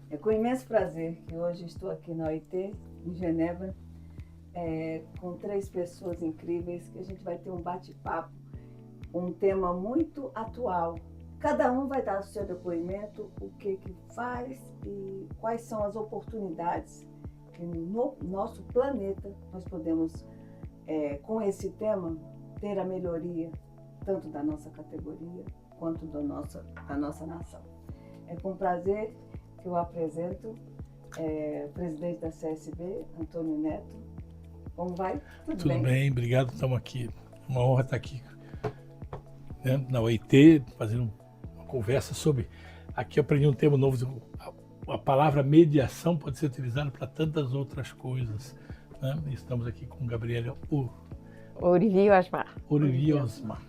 É com imenso prazer que hoje estou aqui na OIT, em Genebra, com 3 pessoas incríveis, que a gente vai ter um bate-papo, um tema muito atual. Cada um vai dar o seu depoimento, o que faz e quais são as oportunidades que no nosso planeta nós podemos, com esse tema, ter a melhoria tanto da nossa categoria quanto da nossa nação. É com prazer que eu apresento o presidente da CSB, Antônio Neto. Como vai? Tudo bem, obrigado, estamos aqui. Uma honra estar aqui, né, na OIT, fazendo uma conversa sobre... Aqui eu aprendi um termo novo, a palavra mediação pode ser utilizada para tantas outras coisas, né? Estamos aqui com Gabriela Ourivio Asmar. Ourivio Asmar.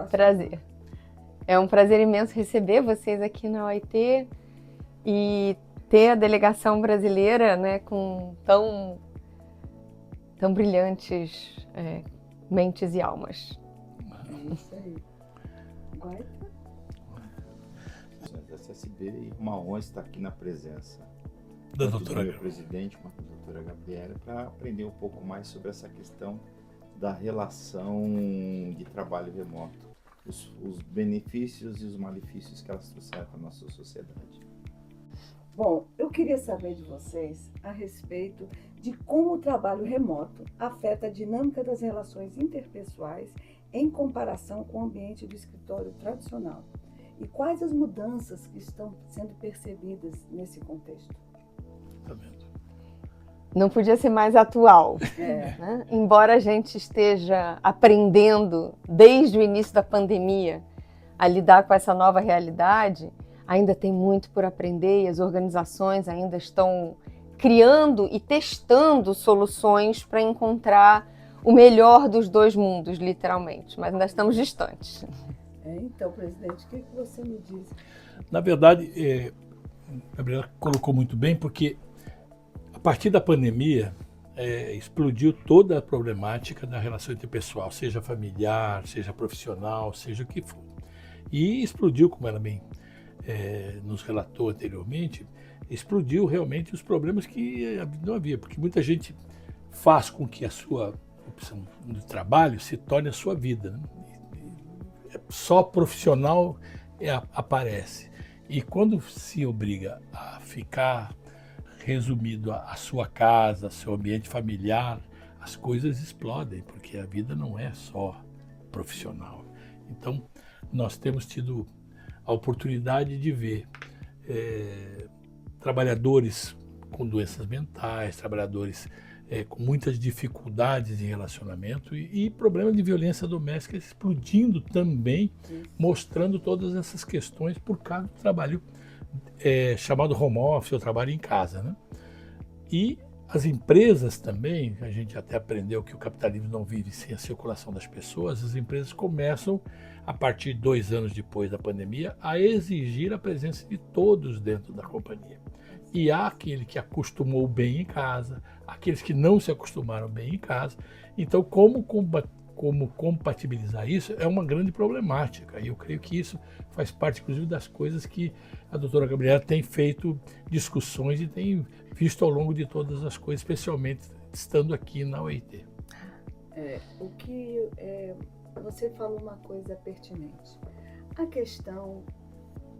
Prazer. É um prazer imenso receber vocês aqui na OIT e ter a delegação brasileira, né, com tão brilhantes mentes e almas. É isso aí. Da CSB, e uma honra estar aqui na presença da doutora presidente, da doutora Gabriela, para aprender um pouco mais sobre essa questão da relação de trabalho remoto, os benefícios e os malefícios que elas trouxeram para a nossa sociedade. Bom, eu queria saber de vocês a respeito de como o trabalho remoto afeta a dinâmica das relações interpessoais em comparação com o ambiente do escritório tradicional. E quais as mudanças que estão sendo percebidas nesse contexto? Tá vendo? Não podia ser mais atual, né? Embora a gente esteja aprendendo desde o início da pandemia a lidar com essa nova realidade, ainda tem muito por aprender e as organizações ainda estão criando e testando soluções para encontrar o melhor dos dois mundos, literalmente, mas ainda estamos distantes. Então, presidente, o que você me diz? Na verdade, a Gabriela colocou muito bem, porque a partir da pandemia explodiu toda a problemática da relação interpessoal, seja familiar, seja profissional, seja o que for. E explodiu, como ela bem nos relatou anteriormente, explodiu realmente os problemas que não havia, porque muita gente faz com que a sua opção de trabalho se torne a sua vida, né? Só profissional aparece. E quando se obriga a ficar resumido à sua casa, ao seu ambiente familiar, as coisas explodem, porque a vida não é só profissional. Então, nós temos tido a oportunidade de ver trabalhadores com doenças mentais, trabalhadores com muitas dificuldades em relacionamento e problemas de violência doméstica explodindo também, mostrando todas essas questões por causa do trabalho chamado home office, ou trabalho em casa, né? E as empresas também, a gente até aprendeu que o capitalismo não vive sem a circulação das pessoas, as empresas começam, a partir de 2 anos depois da pandemia, a exigir a presença de todos dentro da companhia. E há aquele que acostumou bem em casa, aqueles que não se acostumaram bem em casa. Então, como compatibilizar isso é uma grande problemática. E eu creio que isso faz parte, inclusive, das coisas que a doutora Gabriela tem feito discussões e tem visto ao longo de todas as coisas, especialmente estando aqui na OIT. Você falou uma coisa pertinente. A questão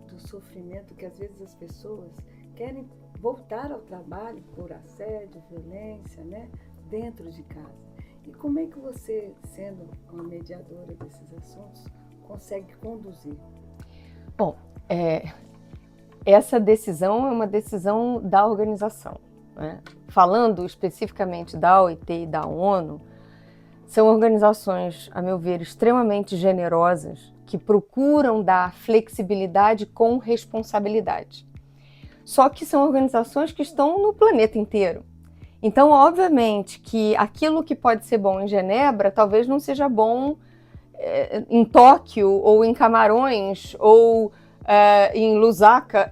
do sofrimento que às vezes as pessoas querem voltar ao trabalho por assédio, violência, né, dentro de casa. E como é que você, sendo uma mediadora desses assuntos, consegue conduzir? Bom, essa decisão é uma decisão da organização, né? Falando especificamente da OIT e da ONU, são organizações, a meu ver, extremamente generosas, que procuram dar flexibilidade com responsabilidade. Só que são organizações que estão no planeta inteiro. Então, obviamente, que aquilo que pode ser bom em Genebra, talvez não seja bom em Tóquio, ou em Camarões, ou em Lusaka.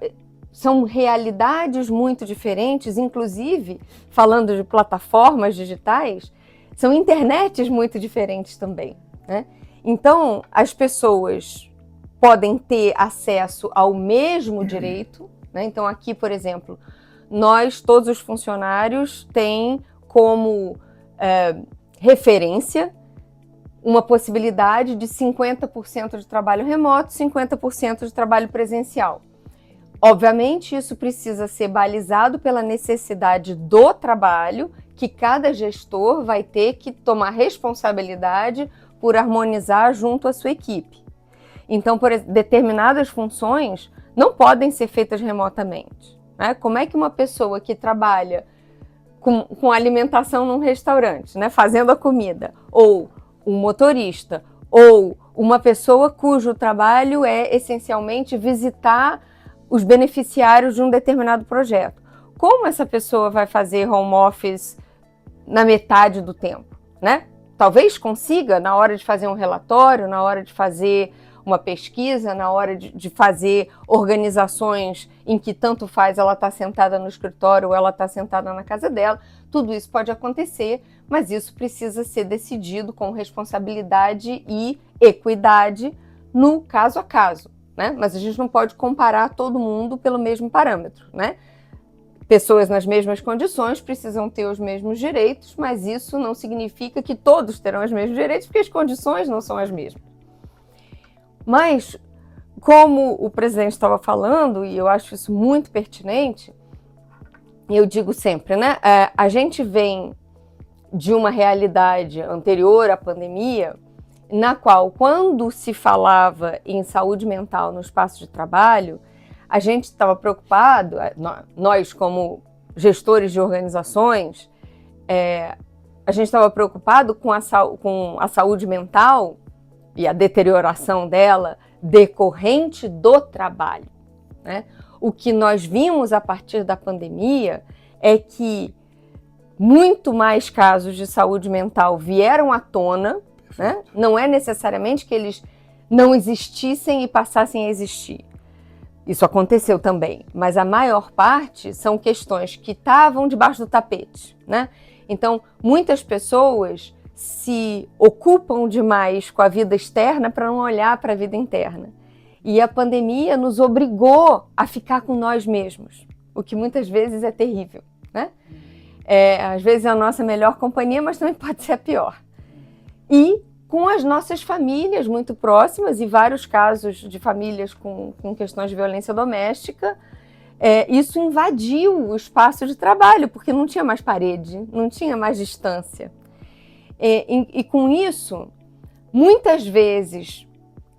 São realidades muito diferentes, inclusive, falando de plataformas digitais, são internets muito diferentes também, né? Então, as pessoas podem ter acesso ao mesmo direito, né? Então aqui, por exemplo, todos os funcionários têm como referência uma possibilidade de 50% de trabalho remoto, 50% de trabalho presencial. Obviamente, isso precisa ser balizado pela necessidade do trabalho, que cada gestor vai ter que tomar responsabilidade por harmonizar junto à sua equipe. Então, determinadas funções não podem ser feitas remotamente, né? Como é que uma pessoa que trabalha com alimentação num restaurante, né, fazendo a comida, ou um motorista, ou uma pessoa cujo trabalho é essencialmente visitar os beneficiários de um determinado projeto, como essa pessoa vai fazer home office na metade do tempo, né? Talvez consiga na hora de fazer um relatório, na hora de fazer uma pesquisa, na hora de fazer organizações em que tanto faz ela estar sentada no escritório ou ela está sentada na casa dela. Tudo isso pode acontecer, mas isso precisa ser decidido com responsabilidade e equidade no caso a caso, né? Mas a gente não pode comparar todo mundo pelo mesmo parâmetro, né? Pessoas nas mesmas condições precisam ter os mesmos direitos, mas isso não significa que todos terão os mesmos direitos, porque as condições não são as mesmas. Mas, como o presidente estava falando, e eu acho isso muito pertinente, eu digo sempre, né? A gente vem de uma realidade anterior à pandemia, na qual, quando se falava em saúde mental no espaço de trabalho, a gente estava preocupado, nós como gestores de organizações, a gente estava preocupado com a saúde mental e a deterioração dela decorrente do trabalho, né? O que nós vimos a partir da pandemia é que muito mais casos de saúde mental vieram à tona, né? Não é necessariamente que eles não existissem e passassem a existir. Isso aconteceu também, mas a maior parte são questões que estavam debaixo do tapete, né? Então, muitas pessoas se ocupam demais com a vida externa para não olhar para a vida interna. E a pandemia nos obrigou a ficar com nós mesmos, o que muitas vezes é terrível, né? Às vezes é a nossa melhor companhia, mas também pode ser a pior. E com as nossas famílias muito próximas, e vários casos de famílias com questões de violência doméstica, isso invadiu o espaço de trabalho, porque não tinha mais parede, não tinha mais distância. E com isso, muitas vezes,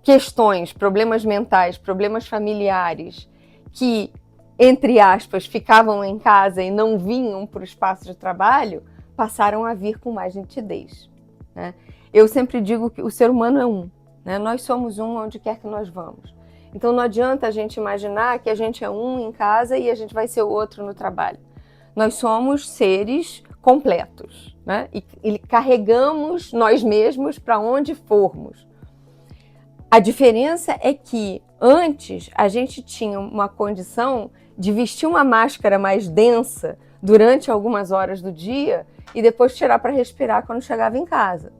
questões, problemas mentais, problemas familiares, que, entre aspas, ficavam em casa e não vinham para o espaço de trabalho, passaram a vir com mais nitidez, né? Eu sempre digo que o ser humano é um, né? Nós somos um onde quer que nós vamos. Então não adianta a gente imaginar que a gente é um em casa e a gente vai ser o outro no trabalho. Nós somos seres completos, né? E carregamos nós mesmos para onde formos. A diferença é que antes a gente tinha uma condição de vestir uma máscara mais densa durante algumas horas do dia e depois tirar para respirar quando chegava em casa.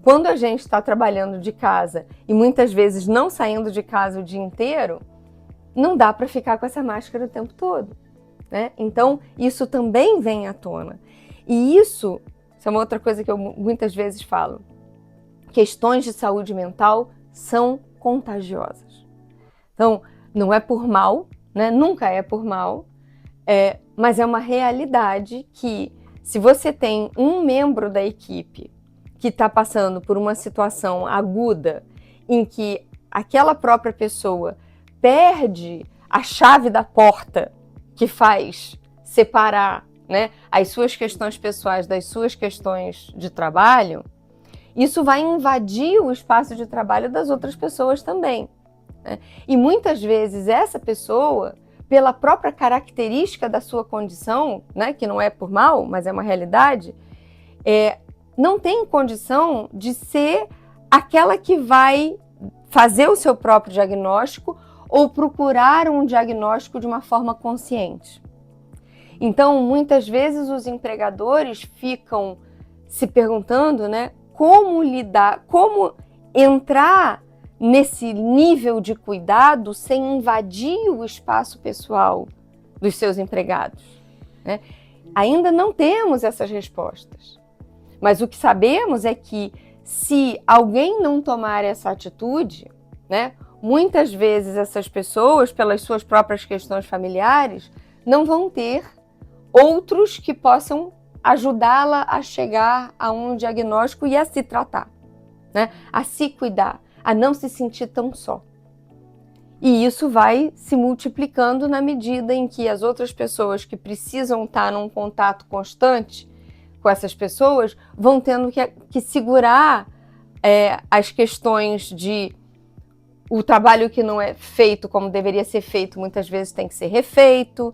Quando a gente está trabalhando de casa e muitas vezes não saindo de casa o dia inteiro, não dá para ficar com essa máscara o tempo todo, né? Então, isso também vem à tona. E isso é uma outra coisa que eu muitas vezes falo. Questões de saúde mental são contagiosas. Então, não é por mal, né? Nunca é por mal, mas é uma realidade que, se você tem um membro da equipe que está passando por uma situação aguda em que aquela própria pessoa perde a chave da porta que faz separar, né, as suas questões pessoais das suas questões de trabalho, isso vai invadir o espaço de trabalho das outras pessoas também, né? E muitas vezes essa pessoa, pela própria característica da sua condição, né, que não é por mal, mas é uma realidade, não tem condição de ser aquela que vai fazer o seu próprio diagnóstico ou procurar um diagnóstico de uma forma consciente. Então, muitas vezes os empregadores ficam se perguntando, né, como lidar, como entrar nesse nível de cuidado sem invadir o espaço pessoal dos seus empregados, né? Ainda não temos essas respostas. Mas o que sabemos é que se alguém não tomar essa atitude, né, muitas vezes essas pessoas, pelas suas próprias questões familiares, não vão ter outros que possam ajudá-la a chegar a um diagnóstico e a se tratar, né, a se cuidar, a não se sentir tão só. E isso vai se multiplicando na medida em que as outras pessoas que precisam estar num contato constante com essas pessoas vão tendo que segurar as questões de o trabalho que não é feito como deveria ser feito, muitas vezes tem que ser refeito,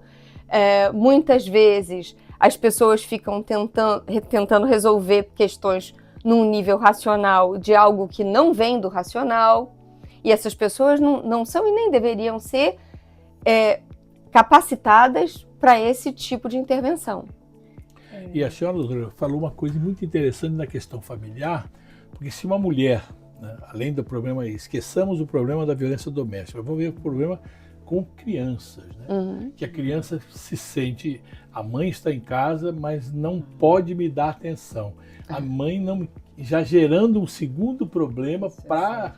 muitas vezes as pessoas ficam tentando resolver questões num nível racional de algo que não vem do racional, e essas pessoas não são e nem deveriam ser capacitadas para esse tipo de intervenção. E a senhora, doutora, falou uma coisa muito interessante na questão familiar, porque se uma mulher, né, além do problema, esqueçamos o problema da violência doméstica, vamos ver o problema com crianças, né? Que a criança se sente, a mãe está em casa, mas não pode me dar atenção. A mãe não, já gerando um segundo problema para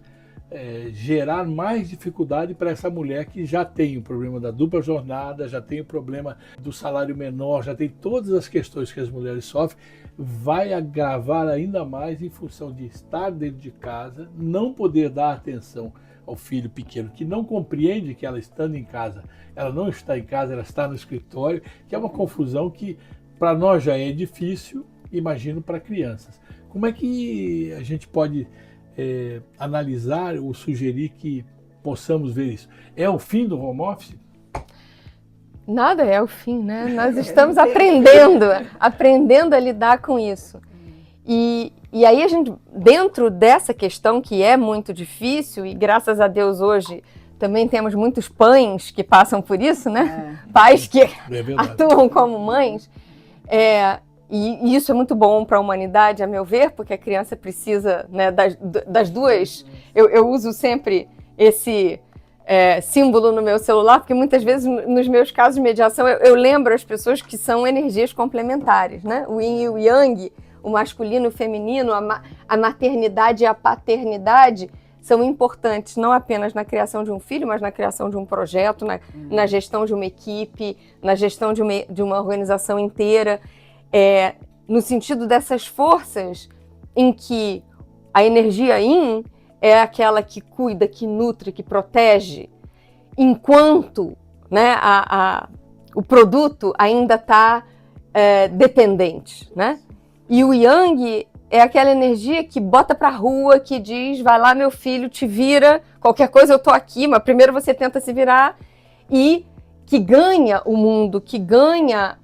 gerar mais dificuldade para essa mulher que já tem o problema da dupla jornada, já tem o problema do salário menor, já tem todas as questões que as mulheres sofrem, vai agravar ainda mais em função de estar dentro de casa, não poder dar atenção ao filho pequeno, que não compreende que ela estando em casa, ela não está em casa, ela está no escritório, que é uma confusão que para nós já é difícil, imagino para crianças. Como é que a gente pode analisar ou sugerir que possamos ver isso? É o fim do home office? Nada é o fim, né? Nós estamos aprendendo a lidar com isso. E aí a gente, dentro dessa questão que é muito difícil, e graças a Deus hoje também temos muitos pães que passam por isso, né? Pais que atuam como mães. E isso é muito bom para a humanidade, a meu ver, porque a criança precisa, né, das duas. Eu uso sempre esse símbolo no meu celular, porque muitas vezes nos meus casos de mediação eu lembro as pessoas que são energias complementares, né? O yin e o yang, o masculino e o feminino, a maternidade e a paternidade são importantes não apenas na criação de um filho, mas na criação de um projeto, na gestão de uma equipe, na gestão de uma organização inteira. No sentido dessas forças em que a energia yin é aquela que cuida, que nutre, que protege, enquanto, né, o produto ainda está dependente, né? E o yang é aquela energia que bota para a rua, que diz, vai lá meu filho, te vira, qualquer coisa eu tô aqui, mas primeiro você tenta se virar, e que ganha o mundo, que ganha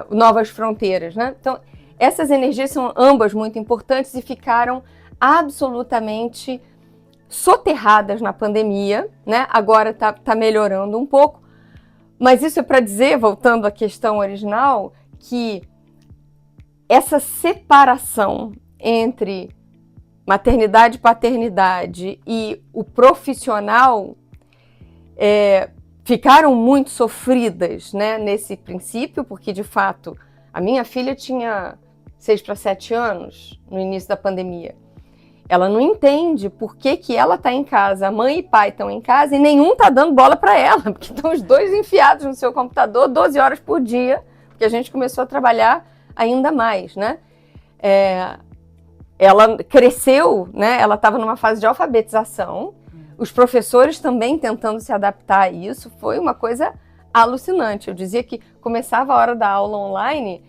novas fronteiras, né? Então, essas energias são ambas muito importantes e ficaram absolutamente soterradas na pandemia, né? Agora tá melhorando um pouco, mas isso é para dizer, voltando à questão original, que essa separação entre maternidade, paternidade e o profissional ficaram muito sofridas, né, nesse princípio, porque de fato a minha filha tinha 6 para 7 anos no início da pandemia. Ela não entende por que ela está em casa, a mãe e pai estão em casa e nenhum está dando bola para ela, porque estão os dois enfiados no seu computador 12 horas por dia, porque a gente começou a trabalhar ainda mais, né? Ela cresceu, né? Ela estava numa fase de alfabetização, os professores também tentando se adaptar a isso, foi uma coisa alucinante. Eu dizia que começava a hora da aula online,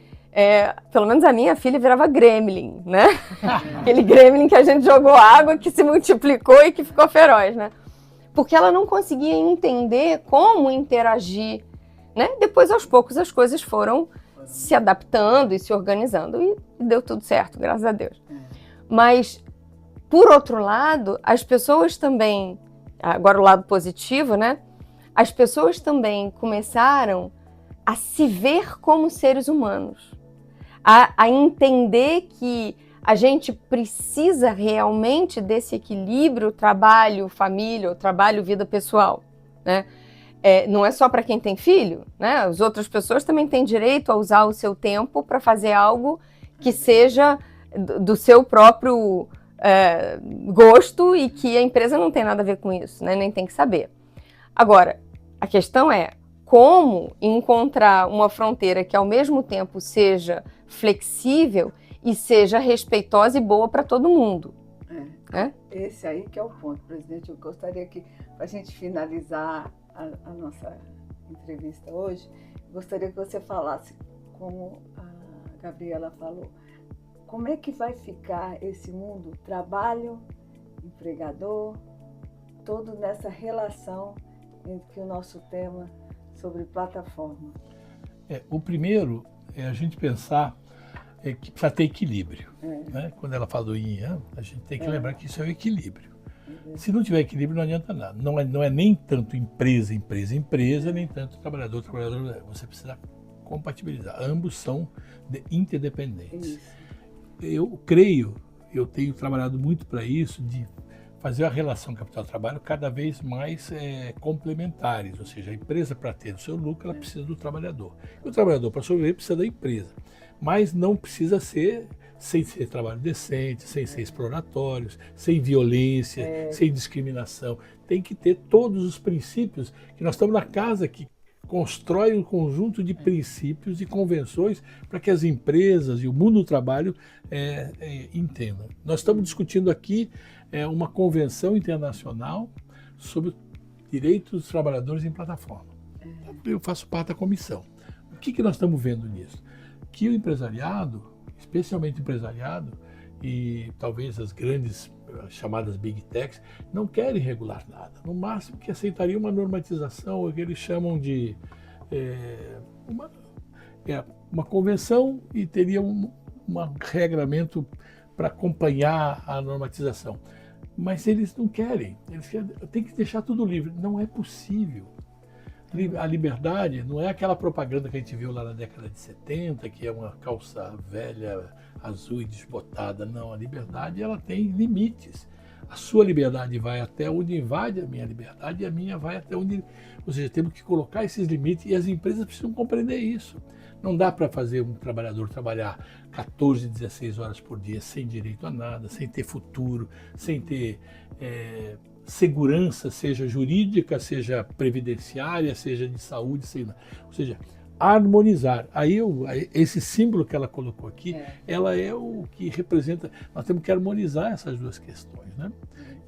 pelo menos a minha filha virava gremlin, né? Aquele gremlin que a gente jogou água, que se multiplicou e que ficou feroz, né? Porque ela não conseguia entender como interagir, né? Depois, aos poucos, as coisas foram se adaptando e se organizando e deu tudo certo, graças a Deus. Mas, por outro lado, as pessoas também, agora o lado positivo, né? As pessoas também começaram a se ver como seres humanos, a entender que a gente precisa realmente desse equilíbrio trabalho-família ou trabalho-vida pessoal, né? Não é só para quem tem filho, né? As outras pessoas também têm direito a usar o seu tempo para fazer algo que seja do seu próprio gosto e que a empresa não tem nada a ver com isso, né? Nem tem que saber. Agora, a questão é como encontrar uma fronteira que ao mesmo tempo seja flexível e seja respeitosa e boa para todo mundo. Né? Esse aí que é o ponto, presidente. Eu gostaria que, para a gente finalizar a nossa entrevista hoje, gostaria que você falasse, como a Gabriela falou, como é que vai ficar esse mundo trabalho, empregador, todo nessa relação entre o nosso tema sobre plataforma. O primeiro é a gente pensar que precisa ter equilíbrio. Né? Quando ela fala do yin e yang, a gente tem que lembrar que isso é o equilíbrio. Se não tiver equilíbrio, não adianta nada. Não é nem tanto empresa, nem tanto trabalhador. Você precisa compatibilizar. Ambos são interdependentes. Eu creio, eu tenho trabalhado muito para isso, de fazer a relação capital-trabalho cada vez mais complementares, ou seja, a empresa, para ter o seu lucro, ela precisa do trabalhador. E o trabalhador, para sobreviver, precisa da empresa. Mas não precisa ser sem ser trabalho decente, sem ser exploratórios, sem violência, sem discriminação. Tem que ter todos os princípios, que nós estamos na casa que constrói um conjunto de princípios e convenções para que as empresas e o mundo do trabalho entendam. Nós estamos discutindo aqui uma convenção internacional sobre direitos dos trabalhadores em plataforma. Eu faço parte da comissão. O que nós estamos vendo nisso? Que o empresariado, especialmente o empresariado, e talvez as grandes chamadas Big Techs, não querem regular nada. No máximo que aceitariam uma normatização, o que eles chamam de uma convenção, e teria um regramento para acompanhar a normatização. Mas eles não querem, tem que deixar tudo livre. Não é possível. A liberdade não é aquela propaganda que a gente viu lá na década de 70, que é uma calça velha, azul e desbotada. Não, a liberdade ela tem limites. A sua liberdade vai até onde invade a minha liberdade e a minha vai até onde... Ou seja, temos que colocar esses limites e as empresas precisam compreender isso. Não dá para fazer um trabalhador trabalhar 14, 16 horas por dia sem direito a nada, sem ter futuro, sem ter... segurança, seja jurídica, seja previdenciária, seja de saúde, ou seja, harmonizar. Aí esse símbolo que ela colocou aqui, ela é o que representa, nós temos que harmonizar essas duas questões, né?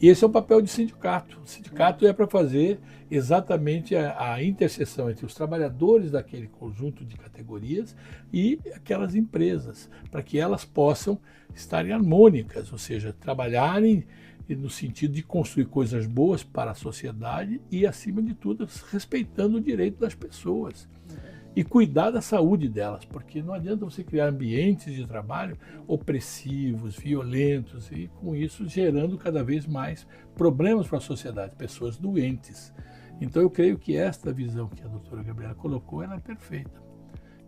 E esse é o papel do sindicato. O sindicato é para fazer exatamente a interseção entre os trabalhadores daquele conjunto de categorias e aquelas empresas, para que elas possam estarem harmônicas, ou seja, trabalharem no sentido de construir coisas boas para a sociedade e, acima de tudo, respeitando o direito das pessoas. E cuidar da saúde delas, porque não adianta você criar ambientes de trabalho opressivos, violentos, e com isso gerando cada vez mais problemas para a sociedade, pessoas doentes. Então eu creio que esta visão que a doutora Gabriela colocou, ela é perfeita.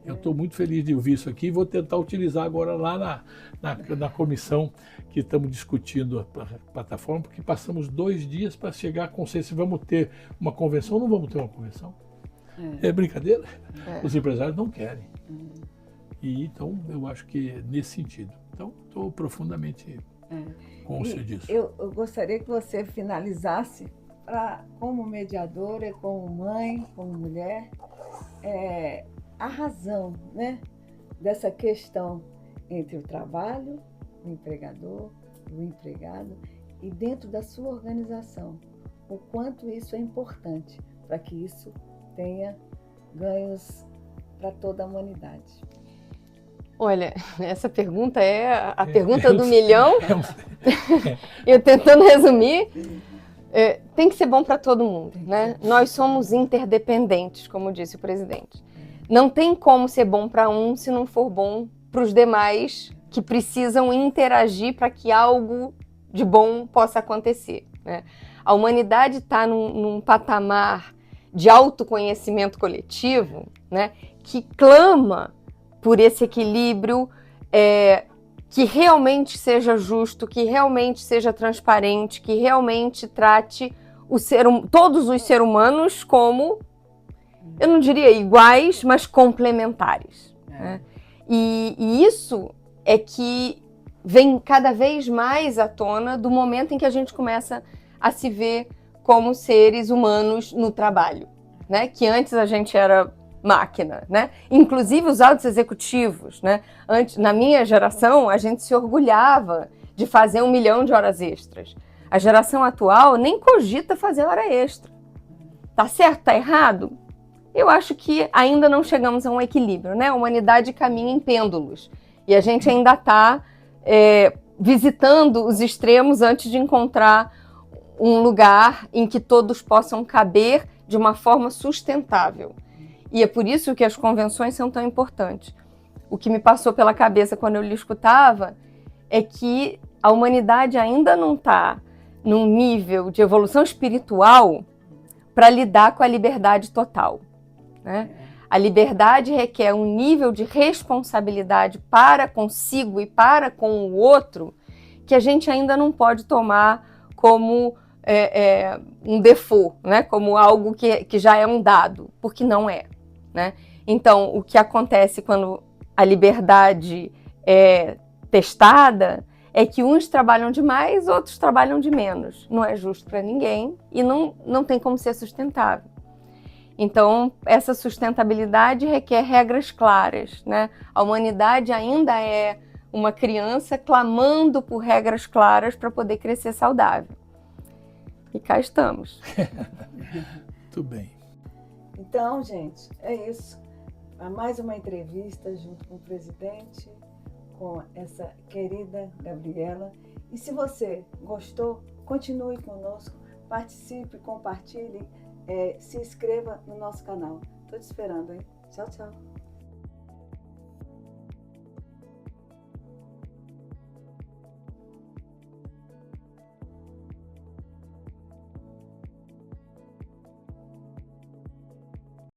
Eu estou muito feliz de ouvir isso aqui e vou tentar utilizar agora lá na comissão que estamos discutindo a plataforma, porque passamos 2 dias para chegar a consenso se vamos ter uma convenção ou não vamos ter uma convenção. É brincadeira? Os empresários não querem. E então eu acho que nesse sentido. Então estou profundamente consciente disso. Eu gostaria que você finalizasse, como mediadora, como mãe, como mulher, a razão, né, dessa questão entre o trabalho, o empregador, o empregado, e dentro da sua organização, o quanto isso é importante para que isso tenha ganhos para toda a humanidade. Olha, essa pergunta é a pergunta do milhão. Eu tentando resumir, tem que ser bom para todo mundo, né? Nós somos interdependentes, como disse o presidente. Não tem como ser bom para um se não for bom para os demais que precisam interagir para que algo de bom possa acontecer, né? A humanidade está num patamar de autoconhecimento coletivo, né, que clama por esse equilíbrio que realmente seja justo, que realmente seja transparente, que realmente trate todos os seres humanos como, eu não diria iguais, mas complementares. Né? E isso é que vem cada vez mais à tona do momento em que a gente começa a se ver como seres humanos no trabalho, né? Que antes a gente era máquina, né? Inclusive os altos executivos, né? Antes, na minha geração, a gente se orgulhava de fazer 1 milhão de horas extras. A geração atual nem cogita fazer hora extra. Tá certo? Tá errado? Eu acho que ainda não chegamos a um equilíbrio, né? A humanidade caminha em pêndulos e a gente ainda está visitando os extremos antes de encontrar um lugar em que todos possam caber de uma forma sustentável. E é por isso que as convenções são tão importantes. O que me passou pela cabeça quando eu lhe escutava é que a humanidade ainda não está num nível de evolução espiritual para lidar com a liberdade total. Né? A liberdade requer um nível de responsabilidade para consigo e para com o outro que a gente ainda não pode tomar como um default, né? Como algo que já é um dado, porque não é. Né? Então, o que acontece quando a liberdade é testada é que uns trabalham demais, outros trabalham de menos. Não é justo para ninguém e não tem como ser sustentável. Então, essa sustentabilidade requer regras claras. Né? A humanidade ainda é uma criança clamando por regras claras para poder crescer saudável. E cá estamos. Muito bem. Então, gente, é isso. Mais uma entrevista junto com o presidente, com essa querida Gabriela. E se você gostou, continue conosco, participe, compartilhe, se inscreva no nosso canal. Estou te esperando, hein? Tchau, tchau.